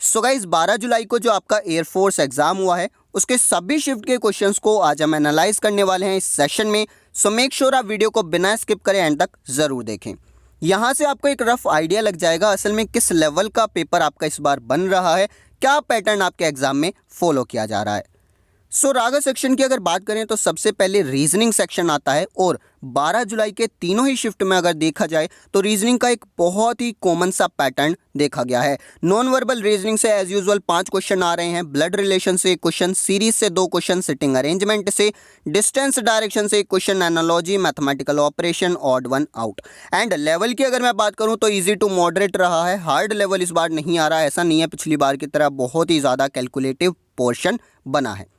So guys 12 जुलाई को जो आपका एयरफोर्स एग्जाम हुआ है उसके सभी शिफ्ट के क्वेश्चंस को आज हम एनालाइज करने वाले हैं इस सेशन में। सो मेक श्योर आप वीडियो को बिना स्किप करें एंड तक जरूर देखें। यहाँ से आपको एक रफ आइडिया लग जाएगा असल में किस लेवल का पेपर आपका इस बार बन रहा है, क्या पैटर्न आपके एग्जाम में फॉलो किया जा रहा है। सो रागा सेक्शन की अगर बात करें तो सबसे पहले रीजनिंग सेक्शन आता है और 12 जुलाई के तीनों ही शिफ्ट में अगर देखा जाए तो रीजनिंग का एक बहुत ही कॉमन सा पैटर्न देखा गया है। नॉन वर्बल रीजनिंग से एज यूजुअल 5 क्वेश्चन आ रहे हैं, ब्लड रिलेशन से 1 क्वेश्चन, सीरीज से 2 क्वेश्चन, सिटिंग अरेंजमेंट से, डिस्टेंस डायरेक्शन से 1 question, analogy, mathematical operation, odd one out. And level की अगर मैं बात करूं तो ईजी टू मॉडरेट रहा है, हार्ड लेवल इस बार नहीं आ रहा है। ऐसा नहीं है पिछली बार की तरह बहुत ही ज़्यादा कैलकुलेटिव पोर्शन बना है।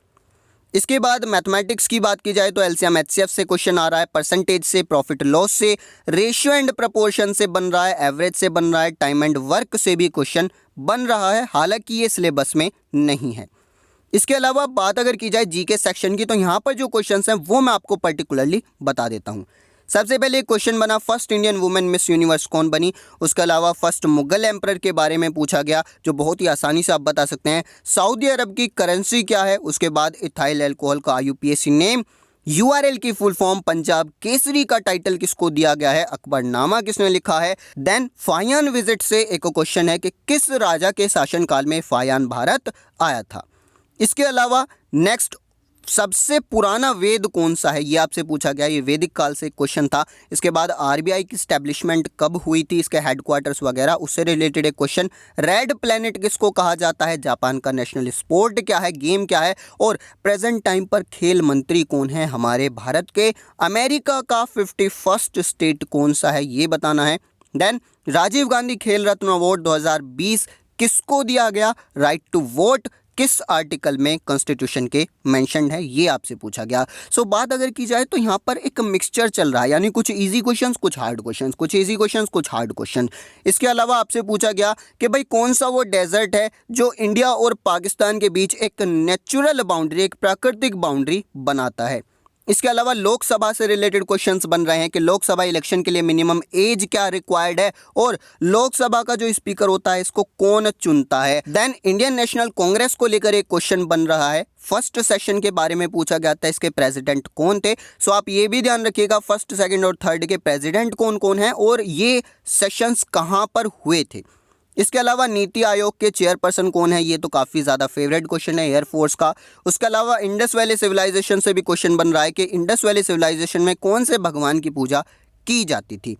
इसके बाद मैथमेटिक्स की बात की जाए तो एलसीएम एचसीएफ से क्वेश्चन आ रहा है, परसेंटेज से, प्रॉफिट लॉस से, रेशियो एंड प्रपोर्शन से बन रहा है, एवरेज से बन रहा है, टाइम एंड वर्क से भी क्वेश्चन बन रहा है, हालांकि ये सिलेबस में नहीं है। इसके अलावा बात अगर की जाए जीके सेक्शन की तो यहाँ पर जो क्वेश्चंस हैं वो मैं आपको पर्टिकुलरली बता देता हूँ। सबसे पहले एक क्वेश्चन बना, first Indian women miss universe कौन बनी। उसके अलावा फर्स्ट मुगल एम्परर के बारे में पूछा गया जो बहुत ही आसानी से आप बता सकते हैं। सऊदी अरब की करेंसी क्या है। उसके बाद इथाइल अल्कोहल का यूपीएससी नेम। यूआरएल की फुल फॉर्म। पंजाब केसरी का टाइटल किसको दिया गया है, अकबरनामा किसने लिखा है। देन फायान विजिट से एक क्वेश्चन है कि किस राजा के शासनकाल में फायान भारत आया था। इसके अलावा नेक्स्ट सबसे पुराना वेद कौन सा है ये आपसे पूछा गया, ये वैदिक काल से क्वेश्चन था। इसके बाद आरबीआई की स्टैब्लिशमेंट कब हुई थी, इसके हेडक्वार्टर्स वगैरह उससे रिलेटेड एक क्वेश्चन। रेड प्लेनेट किसको कहा जाता है, जापान का नेशनल स्पोर्ट क्या है, गेम क्या है, और प्रेजेंट टाइम पर खेल मंत्री कौन है हमारे भारत के। अमेरिका का 51st स्टेट कौन सा है ये बताना है। देन राजीव गांधी खेल रत्न अवार्ड 2020 किसको दिया गया, राइट टू वोट किस आर्टिकल में कॉन्स्टिट्यूशन के मेंशन्ड है ये आपसे पूछा गया। सो बात अगर की जाए तो यहाँ पर एक मिक्सचर चल रहा है, यानी कुछ इजी क्वेश्चंस, कुछ हार्ड क्वेश्चंस, कुछ इजी क्वेश्चंस, कुछ हार्ड क्वेश्चन। इसके अलावा आपसे पूछा गया कि भाई कौन सा वो डेजर्ट है जो इंडिया और पाकिस्तान के बीच एक नेचुरल बाउंड्री, एक प्राकृतिक बाउंड्री बनाता है। इसके अलावा लोकसभा से रिलेटेड क्वेश्चंस बन रहे हैं कि लोकसभा इलेक्शन के लिए मिनिमम एज क्या रिक्वायर्ड है और लोकसभा का जो स्पीकर होता है इसको कौन चुनता है। देन इंडियन नेशनल कांग्रेस को लेकर एक क्वेश्चन बन रहा है, फर्स्ट सेशन के बारे में पूछा गया था, इसके प्रेसिडेंट कौन थे। सो आप ये भी ध्यान रखिएगा फर्स्ट, सेकंड और थर्ड के प्रेसिडेंट कौन कौन है और ये सेशंस कहाँ पर हुए थे। इसके अलावा नीति आयोग के चेयरपर्सन कौन है, ये तो काफ़ी ज़्यादा फेवरेट क्वेश्चन है एयरफोर्स का। उसके अलावा इंडस वैली सिविलाइजेशन से भी क्वेश्चन बन रहा है कि इंडस वैली सिविलाइजेशन में कौन से भगवान की पूजा की जाती थी।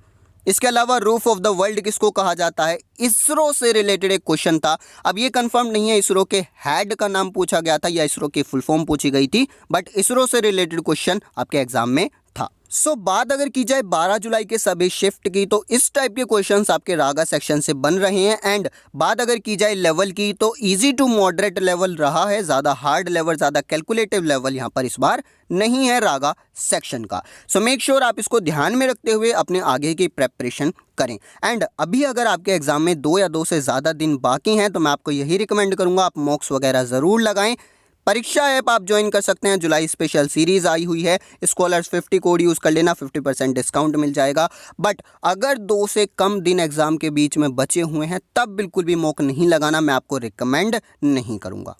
इसके अलावा रूफ ऑफ द वर्ल्ड किसको कहा जाता है, इसरो से रिलेटेड एक क्वेश्चन था। अब ये कंफर्म नहीं है इसरो के हेड का नाम पूछा गया था या इसरो की फुल फॉर्म पूछी गई थी, बट इसरो से रिलेटेड क्वेश्चन आपके एग्जाम में था। सो बात अगर की जाए 12 जुलाई के सभी शिफ्ट की तो इस टाइप के क्वेश्चंस आपके रागा सेक्शन से बन रहे हैं। एंड बात अगर की जाए लेवल की तो इजी टू मॉडरेट लेवल रहा है, ज़्यादा हार्ड लेवल, ज़्यादा कैलकुलेटिव लेवल यहाँ पर इस बार नहीं है रागा सेक्शन का। सो मेक श्योर आप इसको ध्यान में रखते हुए अपने आगे की प्रेपरेशन करें। एंड अभी अगर आपके एग्जाम में 2 या 2 से ज़्यादा दिन बाकी हैं तो मैं आपको यही रिकमेंड करूँगा आप मॉक्स वगैरह ज़रूर लगाएं। परीक्षा ऐप आप ज्वाइन कर सकते हैं, जुलाई स्पेशल सीरीज आई हुई है, स्कॉलर्स 50 कोड यूज़ कर लेना, 50% डिस्काउंट मिल जाएगा। बट अगर 2 से कम दिन एग्जाम के बीच में बचे हुए हैं तब बिल्कुल भी मॉक नहीं लगाना, मैं आपको रिकमेंड नहीं करूँगा।